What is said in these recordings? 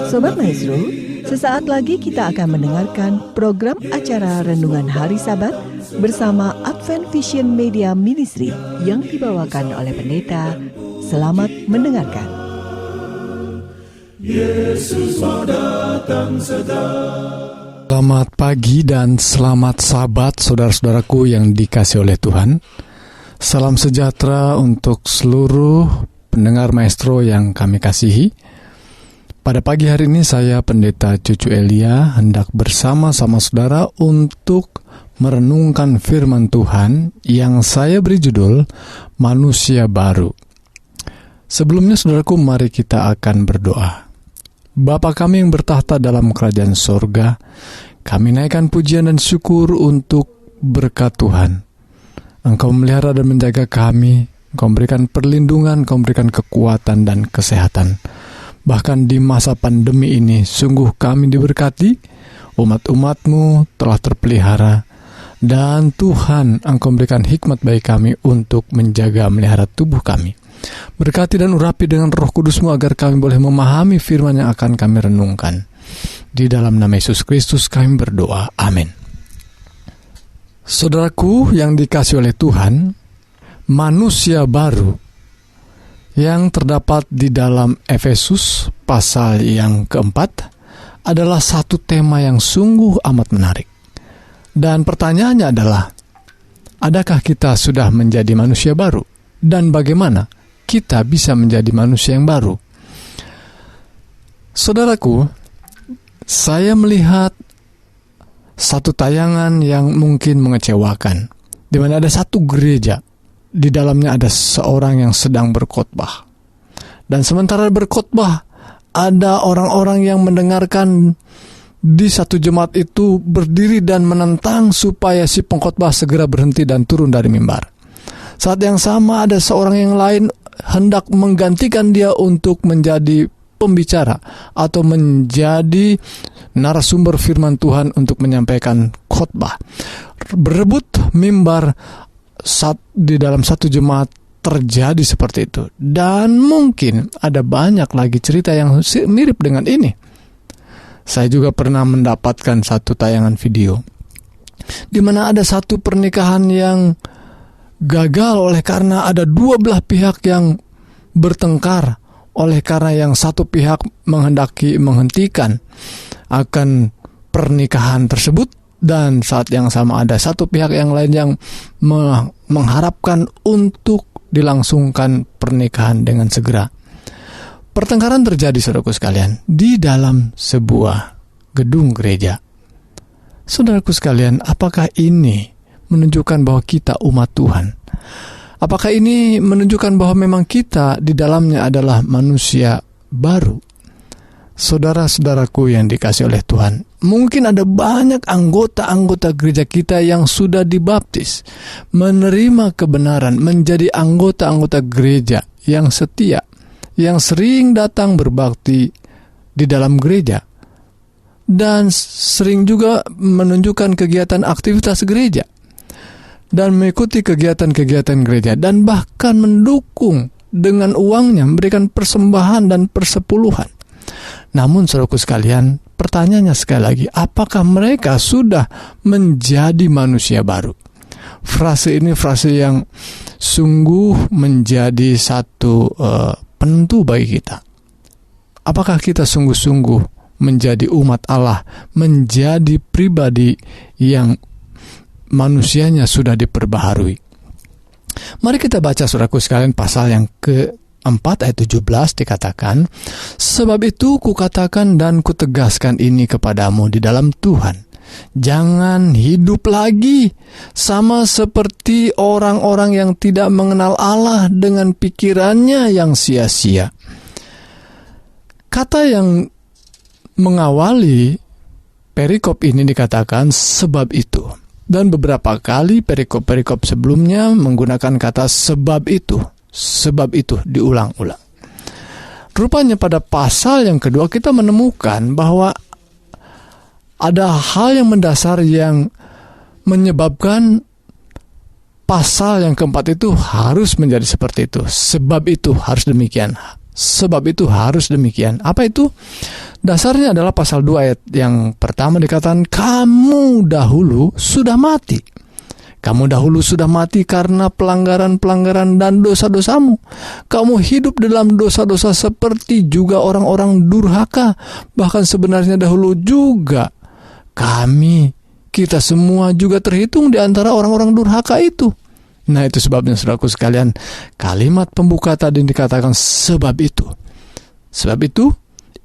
Sobat Maestro, sesaat lagi kita akan mendengarkan program acara Renungan Hari Sabat bersama Advent Vision Media Ministry yang dibawakan oleh pendeta. Selamat mendengarkan. Yesus mau datang segera. Selamat pagi dan selamat Sabat saudara-saudaraku yang dikasihi oleh Tuhan. Salam sejahtera untuk seluruh pendengar Maestro yang kami kasihi. Pada pagi hari ini saya Pendeta Cucu Elia hendak bersama-sama saudara untuk merenungkan firman Tuhan yang saya beri judul Manusia Baru. Sebelumnya saudaraku, mari kita akan berdoa. Bapa kami yang bertahta dalam kerajaan sorga, kami naikkan pujian dan syukur untuk berkat Tuhan. Engkau memelihara dan menjaga kami, Engkau memberikan perlindungan, Engkau memberikan kekuatan dan kesehatan. Bahkan di masa pandemi ini, sungguh kami diberkati, umat-umat-Mu telah terpelihara, dan Tuhan Engkau memberikan hikmat bagi kami untuk menjaga melihara tubuh kami. Berkati dan urapi dengan Roh Kudus-Mu agar kami boleh memahami firman yang akan kami renungkan. Di dalam nama Yesus Kristus kami berdoa, amin. Saudaraku yang dikasihi oleh Tuhan, manusia baru yang terdapat di dalam Efesus pasal yang keempat adalah satu tema yang sungguh amat menarik. Dan pertanyaannya adalah, adakah kita sudah menjadi manusia baru? Dan bagaimana kita bisa menjadi manusia yang baru? Saudaraku, saya melihat satu tayangan yang mungkin mengecewakan, di mana ada satu gereja, di dalamnya ada seorang yang sedang berkhotbah. Dan sementara berkhotbah, ada orang-orang yang mendengarkan di satu jemaat itu berdiri dan menentang supaya si pengkhotbah segera berhenti dan turun dari mimbar. Saat yang sama ada seorang yang lain hendak menggantikan dia untuk menjadi pembicara atau menjadi narasumber firman Tuhan untuk menyampaikan khotbah. Berebut mimbar saat di dalam satu jemaat terjadi seperti itu. Dan mungkin ada banyak lagi cerita yang mirip dengan ini. Saya juga pernah mendapatkan satu tayangan video di mana ada satu pernikahan yang gagal oleh karena ada dua belah pihak yang bertengkar, oleh karena yang satu pihak menghendaki menghentikan akan pernikahan tersebut, dan saat yang sama ada satu pihak yang lain yang mengharapkan untuk dilangsungkan pernikahan dengan segera. Pertengkaran terjadi, saudaraku sekalian, di dalam sebuah gedung gereja. Saudaraku sekalian, apakah ini menunjukkan bahwa kita umat Tuhan? Apakah ini menunjukkan bahwa memang kita di dalamnya adalah manusia baru? Saudara-saudaraku yang dikasihi oleh Tuhan, mungkin ada banyak anggota-anggota gereja kita yang sudah dibaptis, menerima kebenaran, menjadi anggota-anggota gereja yang setia, yang sering datang berbakti di dalam gereja, dan sering juga menunjukkan kegiatan aktivitas gereja, dan mengikuti kegiatan-kegiatan gereja, dan bahkan mendukung dengan uangnya, memberikan persembahan dan persepuluhan. Namun saudaraku sekalian, pertanyaannya sekali lagi, apakah mereka sudah menjadi manusia baru? Frase ini frase yang sungguh menjadi satu penentu bagi kita. Apakah kita sungguh-sungguh menjadi umat Allah, menjadi pribadi yang manusianya sudah diperbaharui? Mari kita baca saudaraku sekalian pasal yang ke-4 ayat 17 dikatakan, sebab itu kukatakan dan kutegaskan ini kepadamu di dalam Tuhan, jangan hidup lagi sama seperti orang-orang yang tidak mengenal Allah dengan pikirannya yang sia-sia. Kata yang mengawali perikop ini dikatakan sebab itu. Dan beberapa kali perikop-perikop sebelumnya menggunakan kata sebab itu diulang-ulang. Rupanya pada pasal yang kedua kita menemukan bahwa ada hal yang mendasar yang menyebabkan pasal yang keempat itu harus menjadi seperti itu. Sebab itu harus demikian. Sebab itu harus demikian. Apa itu? Dasarnya adalah pasal 2 ayat yang pertama dikatakan, kamu dahulu sudah mati. Kamu dahulu sudah mati karena pelanggaran-pelanggaran dan dosa-dosamu. Kamu hidup dalam dosa-dosa seperti juga orang-orang durhaka. Bahkan sebenarnya dahulu juga kita semua juga terhitung di antara orang-orang durhaka itu. Nah, itu sebabnya saudaraku sekalian, kalimat pembuka tadi dikatakan sebab itu. Sebab itu,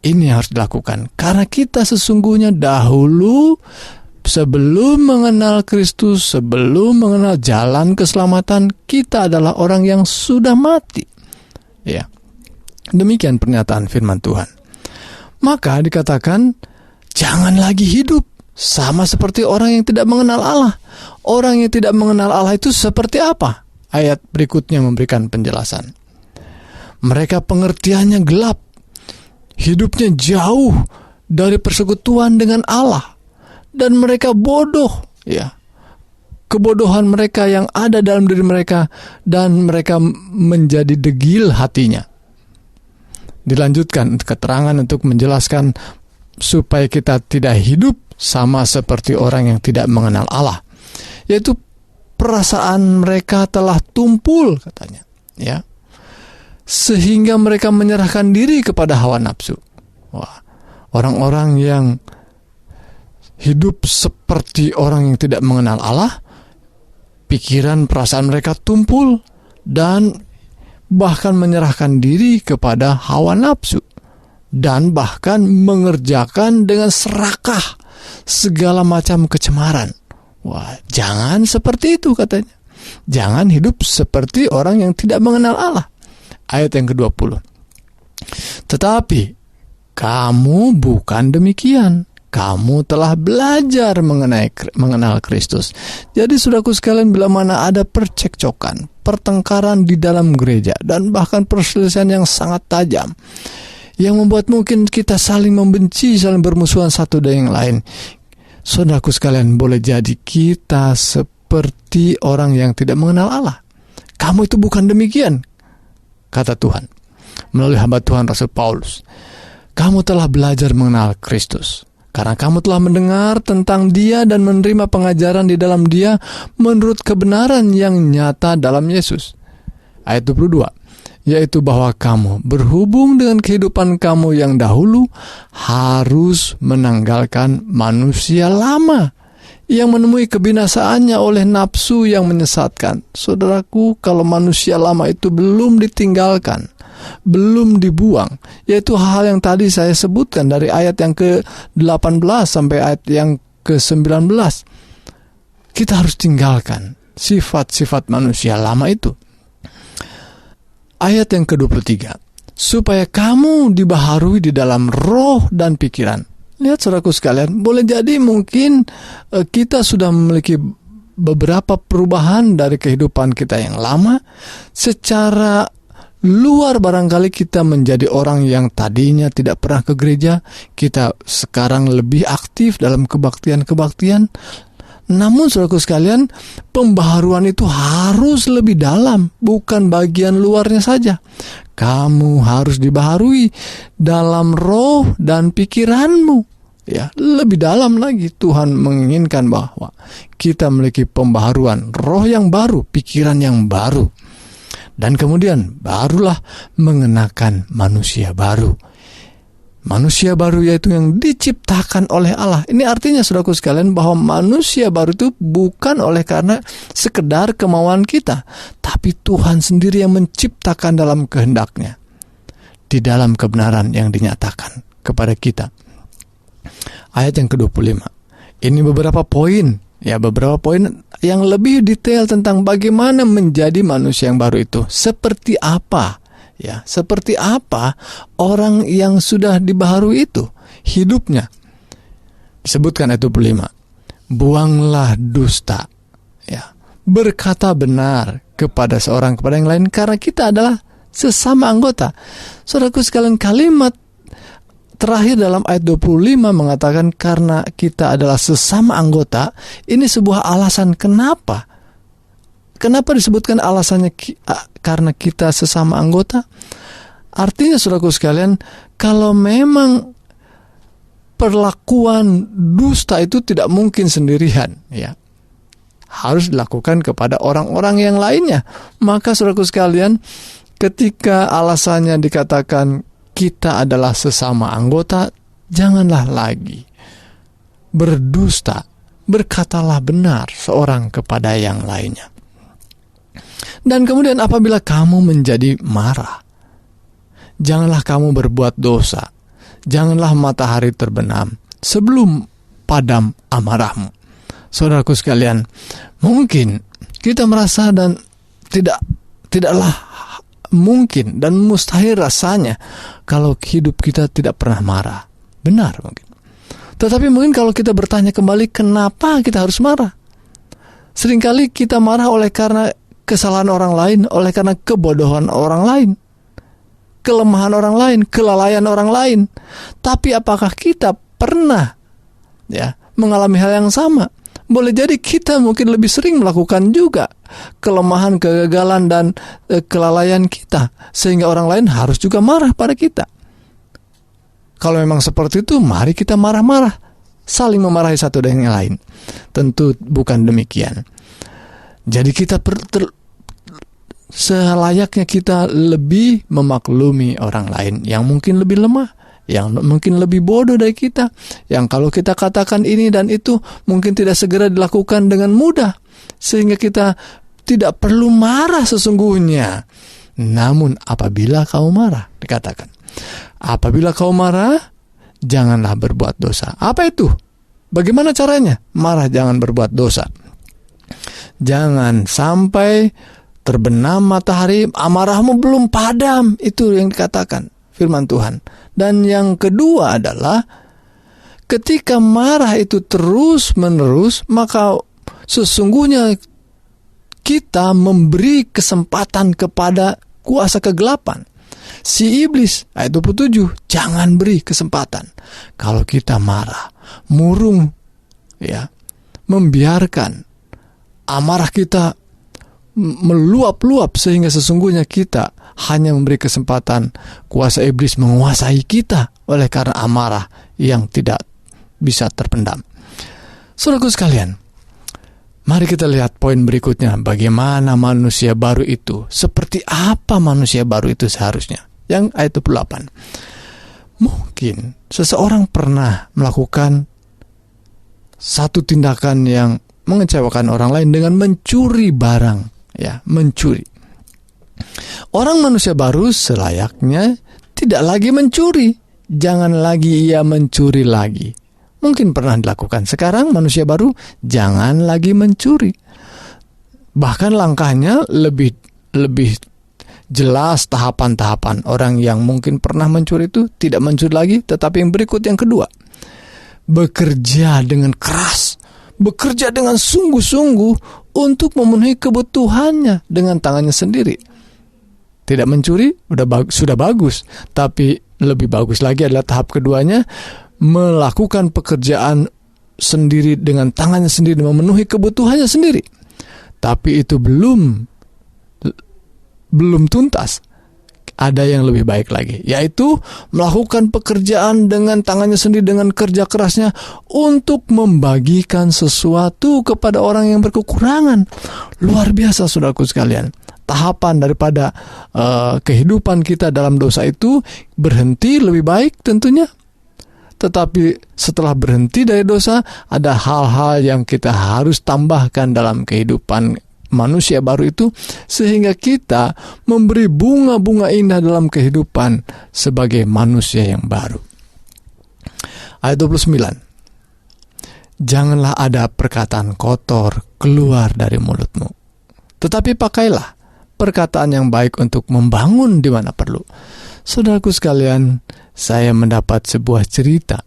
ini harus dilakukan. Karena kita sesungguhnya dahulu, sebelum mengenal Kristus, sebelum mengenal jalan keselamatan, kita adalah orang yang sudah mati. Ya. Demikian pernyataan firman Tuhan. Maka dikatakan, jangan lagi hidup sama seperti orang yang tidak mengenal Allah. Orang yang tidak mengenal Allah itu seperti apa? Ayat berikutnya memberikan penjelasan. Mereka pengertiannya gelap. Hidupnya jauh dari persekutuan dengan Allah. Dan mereka bodoh, ya. Kebodohan mereka yang ada dalam diri mereka, dan mereka menjadi degil hatinya. Dilanjutkan keterangan untuk menjelaskan supaya kita tidak hidup sama seperti orang yang tidak mengenal Allah, yaitu perasaan mereka telah tumpul, katanya, ya, sehingga mereka menyerahkan diri kepada hawa nafsu. Wah, orang-orang yang hidup seperti orang yang tidak mengenal Allah, pikiran perasaan mereka tumpul dan bahkan menyerahkan diri kepada hawa nafsu, dan bahkan mengerjakan dengan serakah segala macam kecemaran. Wah, jangan seperti itu, katanya. Jangan hidup seperti orang yang tidak mengenal Allah. Ayat yang ke-20. Tetapi kamu bukan demikian. Kamu telah belajar mengenal Kristus. Jadi saudaraku sekalian, bila mana ada percekcokan, pertengkaran di dalam gereja, dan bahkan perselisihan yang sangat tajam, yang membuat mungkin kita saling membenci, saling bermusuhan satu dengan yang lain, saudaraku sekalian, boleh jadi kita seperti orang yang tidak mengenal Allah. Kamu itu bukan demikian, kata Tuhan melalui hamba Tuhan Rasul Paulus. Kamu telah belajar mengenal Kristus karena kamu telah mendengar tentang Dia dan menerima pengajaran di dalam Dia menurut kebenaran yang nyata dalam Yesus. Ayat 22, yaitu bahwa kamu berhubung dengan kehidupan kamu yang dahulu harus menanggalkan manusia lama yang menemui kebinasaannya oleh nafsu yang menyesatkan. Saudaraku, kalau manusia lama itu belum ditinggalkan, belum dibuang, yaitu hal yang tadi saya sebutkan dari ayat yang ke-18 sampai ayat yang ke-19, kita harus tinggalkan sifat-sifat manusia lama itu. Ayat yang ke-23, supaya kamu dibaharui di dalam roh dan pikiran. Lihat saudaraku sekalian, boleh jadi mungkin kita sudah memiliki beberapa perubahan dari kehidupan kita yang lama. Secara luar barangkali kita menjadi orang yang tadinya tidak pernah ke gereja, kita sekarang lebih aktif dalam kebaktian-kebaktian. Namun saudaraku sekalian, pembaharuan itu harus lebih dalam, bukan bagian luarnya saja. Kamu harus dibaharui dalam roh dan pikiranmu. Ya, lebih dalam lagi Tuhan menginginkan bahwa kita memiliki pembaharuan roh yang baru, pikiran yang baru. Dan kemudian barulah mengenakan manusia baru. Manusia baru yaitu yang diciptakan oleh Allah. Ini artinya saudaraku sekalian bahwa manusia baru itu bukan oleh karena sekedar kemauan kita, tapi Tuhan sendiri yang menciptakan dalam kehendaknya, di dalam kebenaran yang dinyatakan kepada kita. Ayat yang ke-25. Ini beberapa poin yang lebih detail tentang bagaimana menjadi manusia yang baru itu. Seperti apa? Ya, seperti apa orang yang sudah dibaharui itu hidupnya. Disebutkan ayat 25. Buanglah dusta, ya, berkata benar kepada seorang kepada yang lain, karena kita adalah sesama anggota. Saudaraku sekalian, kalimat terakhir dalam ayat 25 mengatakan karena kita adalah sesama anggota. Ini sebuah alasan kenapa disebutkan alasannya karena kita sesama anggota? Artinya saudaraku sekalian, kalau memang perlakuan dusta itu tidak mungkin sendirian, ya, harus dilakukan kepada orang-orang yang lainnya. Maka saudaraku sekalian, ketika alasannya dikatakan kita adalah sesama anggota, janganlah lagi berdusta, berkatalah benar seorang kepada yang lainnya. Dan kemudian apabila kamu menjadi marah, janganlah kamu berbuat dosa. Janganlah matahari terbenam sebelum padam amarahmu. Saudaraku sekalian, mungkin kita merasa dan tidaklah mungkin dan mustahil rasanya kalau hidup kita tidak pernah marah. Benar mungkin. Tetapi mungkin kalau kita bertanya kembali, kenapa kita harus marah? Seringkali kita marah oleh karena kesalahan orang lain, oleh karena kebodohan orang lain, kelemahan orang lain, kelalaian orang lain. Tapi apakah kita pernah mengalami hal yang sama? Boleh jadi kita mungkin lebih sering melakukan juga kelemahan, kegagalan, dan kelalaian kita, sehingga orang lain harus juga marah pada kita. Kalau memang seperti itu, mari kita marah-marah, saling memarahi satu dengan yang lain. Tentu bukan demikian. Jadi kita selayaknya kita lebih memaklumi orang lain yang mungkin lebih lemah, yang mungkin lebih bodoh dari kita, yang kalau kita katakan ini dan itu mungkin tidak segera dilakukan dengan mudah, sehingga kita tidak perlu marah sesungguhnya. Namun apabila kau marah, dikatakan, apabila kau marah, janganlah berbuat dosa. Apa itu? Bagaimana caranya? Marah jangan berbuat dosa. Jangan sampai terbenam matahari, amarahmu belum padam. Itu yang dikatakan firman Tuhan. Dan yang kedua adalah, ketika marah itu terus menerus, maka sesungguhnya kita memberi kesempatan kepada kuasa kegelapan. Si iblis, ayat 27, jangan beri kesempatan. Kalau kita marah, murung, membiarkan amarah kita meluap-luap, sehingga sesungguhnya kita hanya memberi kesempatan kuasa iblis menguasai kita oleh karena amarah yang tidak bisa terpendam. Saudaraku sekalian, mari kita lihat poin berikutnya, bagaimana manusia baru itu, seperti apa manusia baru itu seharusnya. Yang ayat 28. Mungkin seseorang pernah melakukan satu tindakan yang mengecewakan orang lain dengan mencuri barang, mencuri. Orang manusia baru selayaknya tidak lagi mencuri. Jangan lagi ia mencuri lagi. Mungkin pernah dilakukan. Sekarang manusia baru jangan lagi mencuri. Bahkan langkahnya lebih jelas tahapan-tahapan. Orang yang mungkin pernah mencuri itu tidak mencuri lagi, tetapi yang berikut, yang kedua, bekerja dengan keras, bekerja dengan sungguh-sungguh untuk memenuhi kebutuhannya dengan tangannya sendiri. Tidak mencuri sudah bagus, tapi lebih bagus lagi adalah tahap keduanya, melakukan pekerjaan sendiri dengan tangannya sendiri, memenuhi kebutuhannya sendiri. Tapi itu belum tuntas. Ada yang lebih baik lagi, yaitu melakukan pekerjaan dengan tangannya sendiri, dengan kerja kerasnya, untuk membagikan sesuatu kepada orang yang berkekurangan. Luar biasa, saudaraku sekalian. Tahapan daripada kehidupan kita dalam dosa itu berhenti lebih baik tentunya. Tetapi setelah berhenti dari dosa, ada hal-hal yang kita harus tambahkan dalam kehidupan manusia baru itu, sehingga kita memberi bunga-bunga indah dalam kehidupan sebagai manusia yang baru. Ayat 29. Janganlah ada perkataan kotor keluar dari mulutmu, tetapi pakailah perkataan yang baik untuk membangun di mana perlu. Saudaraku sekalian, saya mendapat sebuah cerita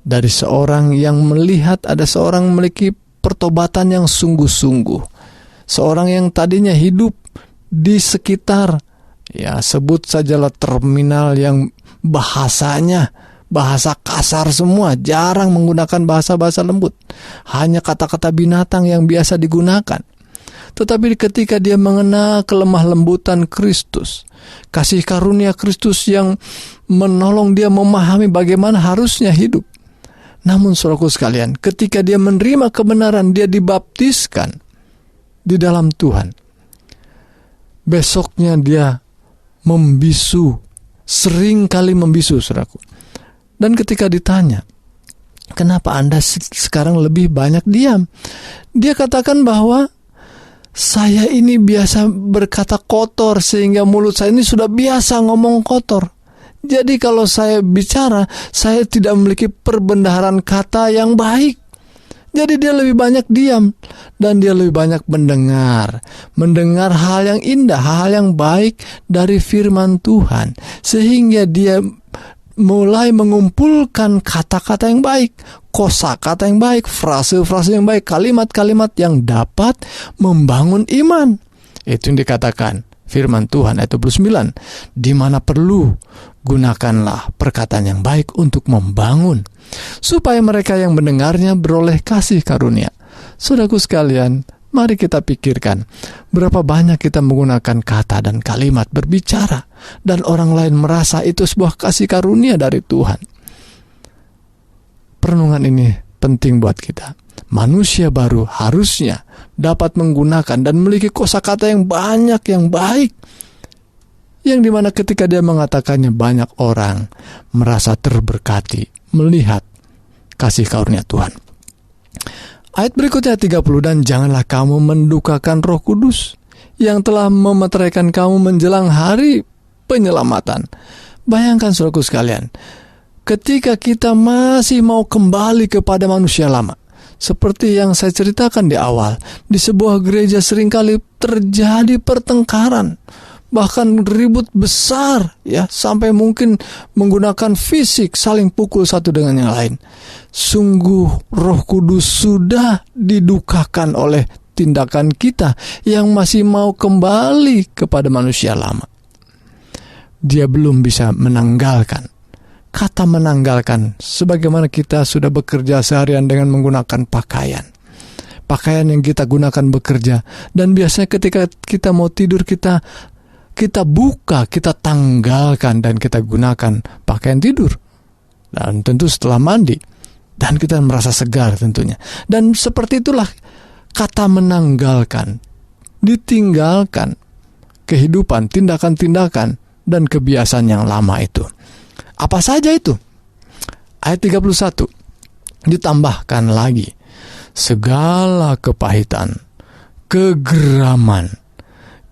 dari seorang yang melihat ada seorang memiliki pertobatan yang sungguh-sungguh. Seorang yang tadinya hidup di sekitar, sebut sajalah terminal yang bahasanya bahasa kasar semua, jarang menggunakan bahasa-bahasa lembut, hanya kata-kata binatang yang biasa digunakan. Tetapi ketika dia mengenal kelemah lembutan Kristus, kasih karunia Kristus yang menolong dia memahami bagaimana harusnya hidup. Namun saudaraku sekalian, ketika dia menerima kebenaran, dia dibaptiskan di dalam Tuhan. Besoknya dia membisu, sering kali membisu, saudaraku. Dan ketika ditanya, kenapa Anda sekarang lebih banyak diam? Dia katakan bahwa saya ini biasa berkata kotor, sehingga mulut saya ini sudah biasa ngomong kotor. Jadi kalau saya bicara, saya tidak memiliki perbendaharaan kata yang baik. Jadi dia lebih banyak diam, dan dia lebih banyak mendengar hal yang indah, hal yang baik dari firman Tuhan, sehingga dia mulai mengumpulkan kata-kata yang baik, kosakata yang baik, frase-frase yang baik, kalimat-kalimat yang dapat membangun iman. Itu yang dikatakan firman Tuhan ayat 29, di mana perlu, gunakanlah perkataan yang baik untuk membangun, supaya mereka yang mendengarnya beroleh kasih karunia. Saudaraku sekalian, mari kita pikirkan berapa banyak kita menggunakan kata dan kalimat berbicara, dan orang lain merasa itu sebuah kasih karunia dari Tuhan. Perenungan ini penting buat kita. Manusia baru harusnya dapat menggunakan dan memiliki kosakata yang banyak, yang baik, yang dimana ketika dia mengatakannya, banyak orang merasa terberkati melihat kasih karunia Tuhan. Ayat berikutnya 30, dan janganlah kamu mendukakan Roh Kudus yang telah memeteraikan kamu menjelang hari penyelamatan. Bayangkan saudaraku sekalian, ketika kita masih mau kembali kepada manusia lama, seperti yang saya ceritakan di awal, di sebuah gereja seringkali terjadi pertengkaran, bahkan ribut besar, ya, sampai mungkin menggunakan fisik, saling pukul satu dengan yang lain. Sungguh Roh Kudus sudah didukakan oleh tindakan kita yang masih mau kembali kepada manusia lama. Dia belum bisa menanggalkan. Kata menanggalkan, sebagaimana kita sudah bekerja seharian dengan menggunakan pakaian yang kita gunakan bekerja, dan biasanya ketika kita mau tidur, kita buka, kita tanggalkan, dan kita gunakan pakaian tidur, dan tentu setelah mandi, dan kita merasa segar tentunya. Dan seperti itulah kata menanggalkan, ditinggalkan kehidupan, tindakan-tindakan, dan kebiasaan yang lama itu. Apa saja itu? Ayat 31 ditambahkan lagi, segala kepahitan, kegeraman,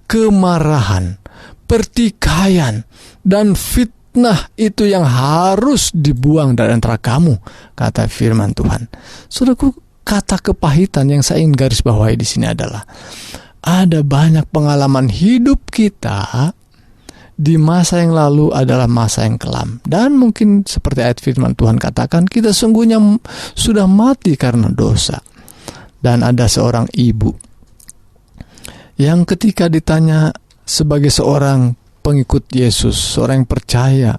kemarahan, pertikaian, dan fitnah itu yang harus dibuang dari antara kamu, kata firman Tuhan. Saudaraku, kata kepahitan yang saya ingin garis bawahi di sini adalah ada banyak pengalaman hidup kita di masa yang lalu adalah masa yang kelam, dan mungkin seperti ayat firman Tuhan katakan, kita sungguhnya sudah mati karena dosa. Dan ada seorang ibu yang ketika ditanya sebagai seorang pengikut Yesus, seorang yang percaya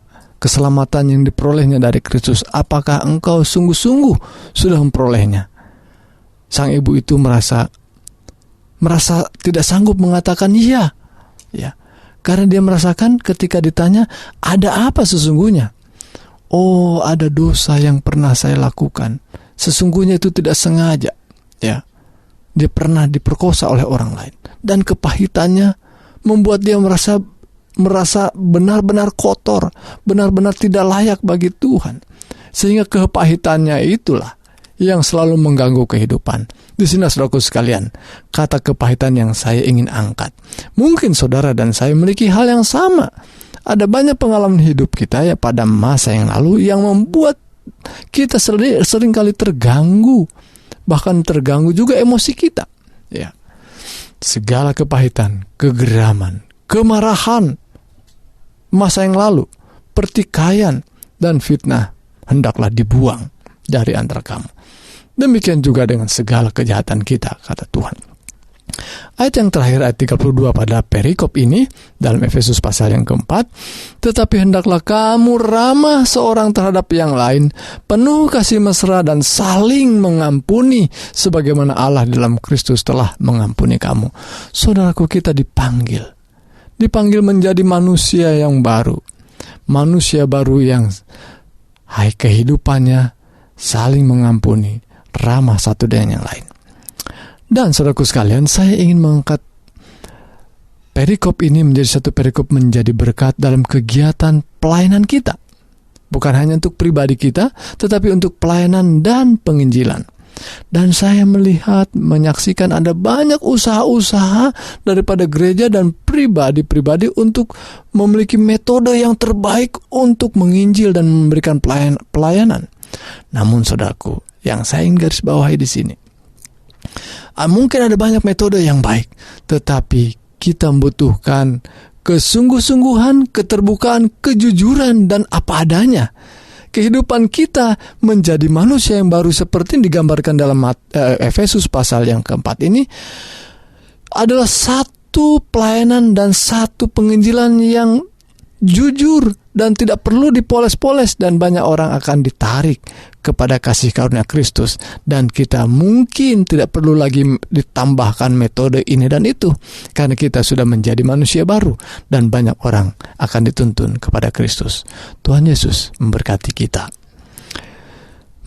keselamatan yang diperolehnya dari Kristus, apakah engkau sungguh-sungguh sudah memperolehnya? Sang ibu itu merasa tidak sanggup mengatakan iya, ya. Karena dia merasakan ketika ditanya, ada apa sesungguhnya? Oh, ada dosa yang pernah saya lakukan. Sesungguhnya itu tidak sengaja, ya. Dia pernah diperkosa oleh orang lain, dan kepahitannya membuat dia merasa benar-benar kotor, benar-benar tidak layak bagi Tuhan. Sehingga kepahitannya itulah yang selalu mengganggu kehidupan. Di sini saudaraku sekalian, kata kepahitan yang saya ingin angkat. Mungkin saudara dan saya memiliki hal yang sama. Ada banyak pengalaman hidup kita ya pada masa yang lalu yang membuat kita seringkali terganggu. Bahkan terganggu juga emosi kita. Ya. Segala kepahitan, kegeraman, kemarahan masa yang lalu, pertikaian, dan fitnah hendaklah dibuang dari antara kamu. Demikian juga dengan segala kejahatan kita, kata Tuhan. Ayat yang terakhir, ayat 32 pada perikop ini dalam Efesus pasal yang keempat, tetapi hendaklah kamu ramah seorang terhadap yang lain, penuh kasih mesra dan saling mengampuni, sebagaimana Allah dalam Kristus telah mengampuni kamu. Saudaraku, kita dipanggil menjadi manusia yang baru, manusia baru yang kehidupannya saling mengampuni, ramah satu dengan yang lain. Dan saudaraku sekalian, saya ingin mengangkat perikop ini menjadi satu perikop menjadi berkat dalam kegiatan pelayanan kita. Bukan hanya untuk pribadi kita, tetapi untuk pelayanan dan penginjilan. Dan saya menyaksikan ada banyak usaha-usaha daripada gereja dan pribadi-pribadi untuk memiliki metode yang terbaik untuk menginjil dan memberikan pelayanan. Namun saudaraku, yang saya ingin garis bawahi di sini, mungkin ada banyak metode yang baik, tetapi kita membutuhkan kesungguh-sungguhan, keterbukaan, kejujuran, dan apa adanya. Kehidupan kita menjadi manusia yang baru seperti yang digambarkan dalam Efesus pasal yang keempat ini adalah satu pelayanan dan satu penginjilan yang jujur dan tidak perlu dipoles-poles, dan banyak orang akan ditarik kepada kasih karunia Kristus, dan kita mungkin tidak perlu lagi ditambahkan metode ini dan itu karena kita sudah menjadi manusia baru dan banyak orang akan dituntun kepada Kristus. Tuhan Yesus memberkati kita.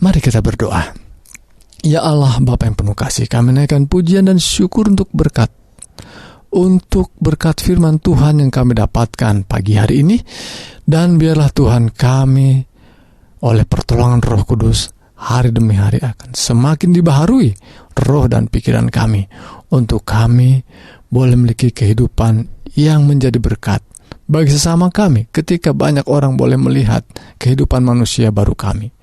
Mari kita berdoa. Ya Allah, Bapa yang penuh kasih, kami naikkan pujian dan syukur untuk berkat firman Tuhan yang kami dapatkan pagi hari ini. Dan biarlah Tuhan kami oleh pertolongan Roh Kudus hari demi hari akan semakin dibaharui roh dan pikiran kami, untuk kami boleh memiliki kehidupan yang menjadi berkat bagi sesama kami ketika banyak orang boleh melihat kehidupan manusia baru kami.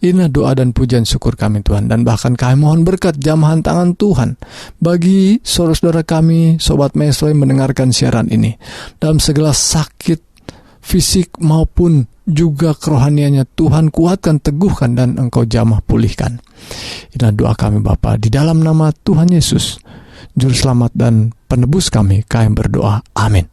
Inilah doa dan pujian syukur kami Tuhan, dan bahkan kami mohon berkat jamahan tangan Tuhan bagi saudara-saudara kami, Sobat Maestro yang mendengarkan siaran ini, dalam segala sakit fisik maupun juga kerohaniannya. Tuhan kuatkan, teguhkan, dan Engkau jamah pulihkan. Inilah doa kami Bapa, di dalam nama Tuhan Yesus, Juru Selamat dan Penebus kami berdoa. Amin.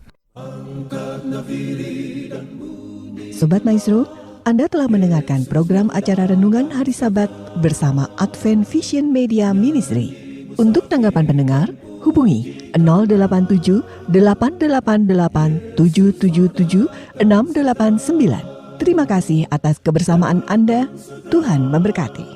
Sobat Maestro, Anda telah mendengarkan program acara Renungan Hari Sabat bersama Advent Vision Media Ministry. Untuk tanggapan pendengar, hubungi 087 888 777 689. Terima kasih atas kebersamaan Anda. Tuhan memberkati.